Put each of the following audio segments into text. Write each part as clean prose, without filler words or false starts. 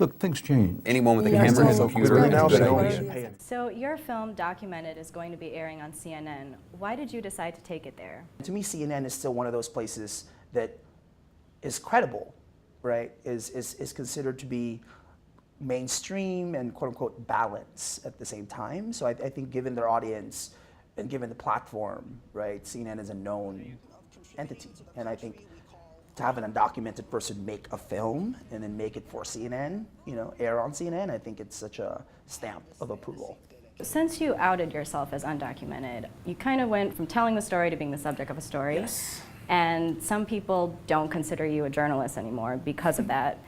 Look, things change. Anyone with a Yeah, camera and a so computer clearly is now a good so we idea. should pay So your film, Documented, is going to be airing on CNN. Why did you decide to take it there? To me, CNN is still one of those places that is credible, right? Is considered to be mainstream and quote unquote balance at the same time. So I think given their audience and given the platform, right, CNN is a known entity. And I think to have an undocumented person make a film and then make it for CNN, you know, air on CNN, I think it's such a stamp of approval. Since you outed yourself as undocumented, you kind of went from telling the story to being the subject of a story. Yes. And some people don't consider you a journalist anymore because of that.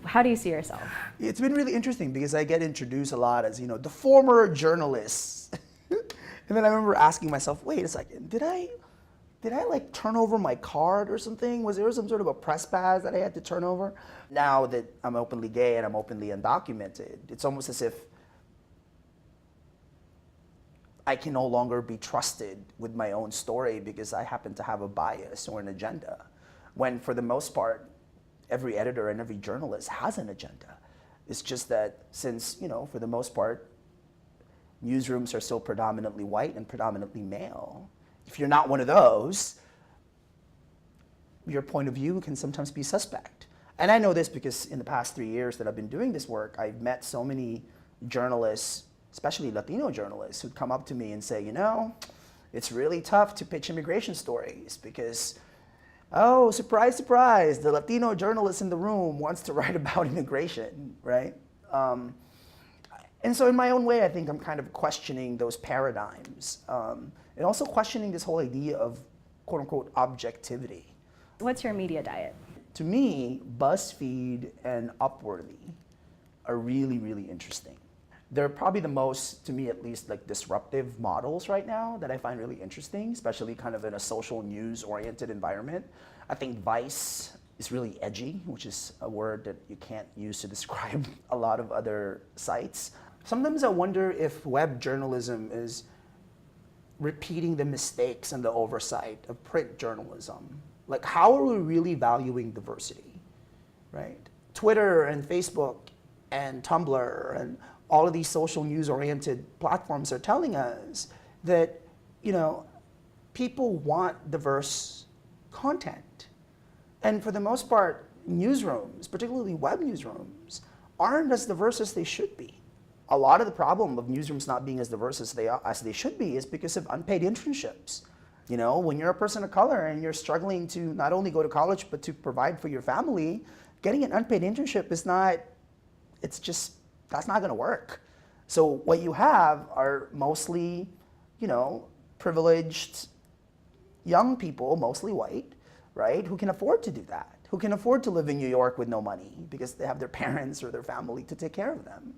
How do you see yourself? It's been really interesting because I get introduced a lot as, you know, the former journalist. And then I remember asking myself, wait a second, did I like turn over my card or something? Was there some sort of a press pass that I had to turn over? Now that I'm openly gay and I'm openly undocumented, it's almost as if I can no longer be trusted with my own story because I happen to have a bias or an agenda. When for the most part, every editor and every journalist has an agenda. It's just that since, you know, for the most part, newsrooms are still predominantly white and predominantly male. If you're not one of those, your point of view can sometimes be suspect. And I know this because in the past 3 years that I've been doing this work, I've met so many journalists, especially Latino journalists, who'd come up to me and say, you know, it's really tough to pitch immigration stories because, oh, surprise, surprise, the Latino journalist in the room wants to write about immigration, right? And so in my own way, I think I'm kind of questioning those paradigms and also questioning this whole idea of quote unquote objectivity. What's your media diet? To me, BuzzFeed and Upworthy are really, really interesting. They're probably the most, to me at least, like disruptive models right now that I find really interesting, especially kind of in a social news-oriented environment. I think Vice is really edgy, which is a word that you can't use to describe a lot of other sites. Sometimes I wonder if web journalism is repeating the mistakes and the oversight of print journalism. Like, how are we really valuing diversity, right? Twitter and Facebook and Tumblr and all of these social news-oriented platforms are telling us that, you know, people want diverse content. And for the most part, newsrooms, particularly web newsrooms, aren't as diverse as they should be. A lot of the problem of newsrooms not being as diverse as they should be is because of unpaid internships. You know, when you're a person of color and you're struggling to not only go to college, but to provide for your family, getting an unpaid internship is not, it's just, that's not gonna work. So what you have are mostly, you know, privileged young people, mostly white, right, who can afford to do that, who can afford to live in New York with no money because they have their parents or their family to take care of them.